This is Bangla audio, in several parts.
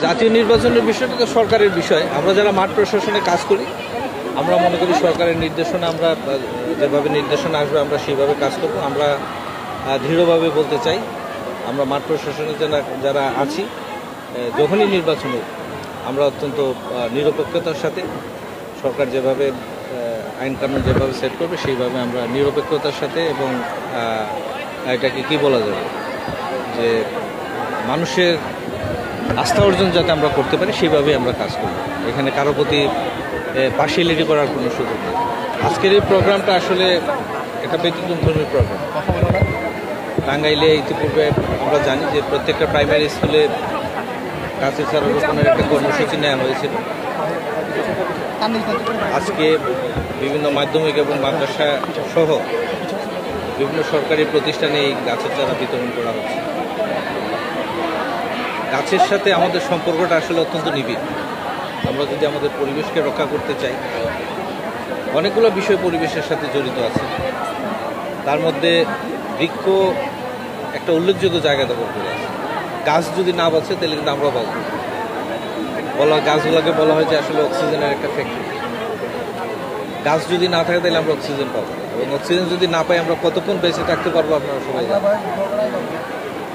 জাতীয় নির্বাচনের বিষয়টা তো সরকারের বিষয়। আমরা যারা মাঠ প্রশাসনে কাজ করি আমরা মনে করি সরকারের নির্দেশনা আমরা যেভাবে নির্দেশনা আসবে আমরা সেইভাবে কাজ করব। আমরা দৃঢ়ভাবে বলতে চাই আমরা মাঠ প্রশাসনে যারা আছি যখনই নির্বাচন হোক আমরা অত্যন্ত নিরপেক্ষতার সাথে সরকার যেভাবে আইন কানুন যেভাবে সেট করবে সেইভাবে আমরা নিরপেক্ষতার সাথে এবং এটাকে কি বলা যাবে যে মানুষের আস্থা অর্জন যাতে আমরা করতে পারি সেইভাবেই আমরা কাজ করি। এখানে কারো প্রতি পার্সিয়ালিটি করার কোনো সুযোগ নেই। আজকের এই প্রোগ্রামটা আসলে একটা ব্যতিক্রমধর্মী প্রোগ্রাম। টাঙ্গাইলে ইতিপূর্বে আমরা জানি যে প্রত্যেকটা প্রাইমারি স্কুলে গাছের চারা রোপণের একটা কর্মসূচি নেওয়া হয়েছিল। আজকে বিভিন্ন মাধ্যমিক এবং মাদ্রাসা সহ বিভিন্ন সরকারি প্রতিষ্ঠানে এই গাছের চারা বিতরণ করা হচ্ছে। গাছের সাথে আমাদের সম্পর্কটা আসলে অত্যন্ত নিবিড়। আমরা যদি আমাদের পরিবেশকে রক্ষা করতে চাই অনেকগুলো বিষয় পরিবেশের সাথে জড়িত আছে। তার মধ্যে বৃক্ষ একটা উল্লেখযোগ্য জায়গা দখল করে আছে। গাছ যদি না বাঁচে তাহলে কিন্তু আমরা বাঁচব। গাছগুলোকে বলা হয় যে আসলে অক্সিজেনের একটা ফ্যাক্টরি। গাছ যদি না থাকে তাহলে আমরা অক্সিজেন পাবো এবং অক্সিজেন যদি না পাই আমরা কতক্ষণ বেঁচে থাকতে পারবো আপনারা সবাই জানেন।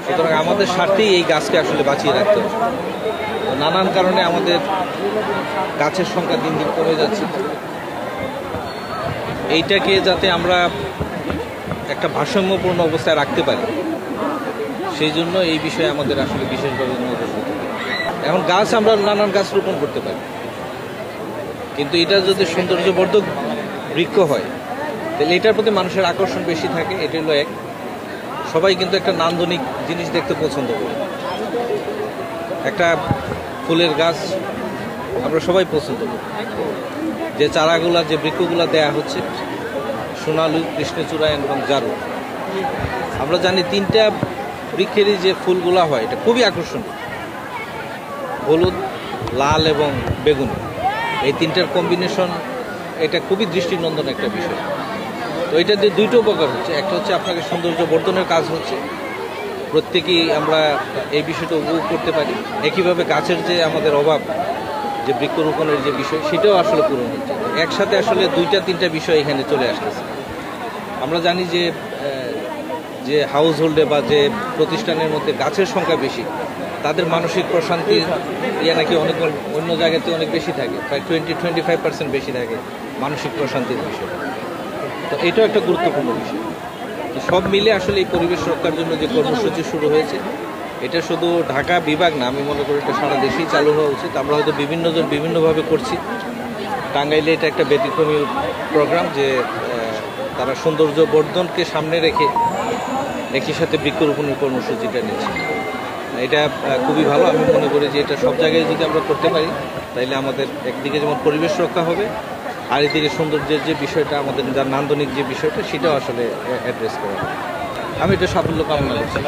সুতরাং আমাদের স্বার্থেই এই গাছকে আসলে বাঁচিয়ে রাখতে হবে। নানান কারণে আমাদের গাছের সংখ্যা দিন দিন কমে যাচ্ছে। এইটাকে যাতে আমরা একটা ভারসাম্যপূর্ণ অবস্থায় রাখতে পারি সেই জন্য এই বিষয়ে আমাদের আসলে বিশেষভাবে নজর দিতে হবে। এখন গাছ আমরা নানান গাছ রোপণ করতে পারি কিন্তু এটা যদি সৌন্দর্যবর্ধক বৃক্ষ হয় তাহলে এটার প্রতি মানুষের আকর্ষণ বেশি থাকে। এটা হলো এক। সবাই কিন্তু একটা নান্দনিক জিনিস দেখতে পছন্দ করে। একটা ফুলের গাছ আমরা সবাই পছন্দ করি। যে চারাগুলা যে বৃক্ষগুলা দেয়া হচ্ছে সোনালু, কৃষ্ণচূড়া এবং জারু, আমরা জানি তিনটা বৃক্ষেরই যে ফুলগুলা হয় এটা খুবই আকর্ষণীয়। হলুদ, লাল এবং বেগুনি, এই তিনটার কম্বিনেশন এটা খুবই দৃষ্টিনন্দন একটা বিষয়। তো এটা দিয়ে দুইটা উপকার হচ্ছে। একটা হচ্ছে আপনাকে সৌন্দর্য বর্ধনের কাজ হচ্ছে, প্রত্যেকেই আমরা এই বিষয়টা উপভোগ করতে পারি। একইভাবে গাছের যে আমাদের অভাব যে বৃক্ষরোপণের যে বিষয় সেটাও আসলে পূরণ হচ্ছে। একসাথে আসলে দুইটা তিনটা বিষয় এখানে চলে আসতেছে। আমরা জানি যে হাউস হোল্ডে বা যে প্রতিষ্ঠানের মধ্যে গাছের সংখ্যা বেশি তাদের মানসিক প্রশান্তি নাকি অনেক অন্য জায়গাতে অনেক বেশি থাকে, প্রায় 20-25% বেশি থাকে মানসিক প্রশান্তির বিষয়। তো এটাও একটা গুরুত্বপূর্ণ বিষয়। তো সব মিলে আসলে এই পরিবেশ রক্ষার জন্য যে কর্মসূচি শুরু হয়েছে এটা শুধু ঢাকা বিভাগ না, আমি মনে করি এটা সারা দেশেই চালু হওয়া উচিত। আমরা হয়তো বিভিন্নজন বিভিন্নভাবে করছি। টাঙ্গাইলে এটা একটা ব্যতিক্রমী প্রোগ্রাম যে তারা সৌন্দর্য বর্ধনকে সামনে রেখে একই সাথে বৃক্ষরোপণের কর্মসূচিটা নিচ্ছে। এটা খুবই ভালো। আমি মনে করি যে এটা সব জায়গায় যদি আমরা করতে পারি তাহলে আমাদের একদিকে যেমন পরিবেশ রক্ষা হবে আর এদিকে সৌন্দর্যের যে বিষয়টা আমাদের যার নান্দনিক যে বিষয়টা সেটাও আসলে অ্যাড্রেস করা হবে। আমি এটা সাফল্য কামনা করছি।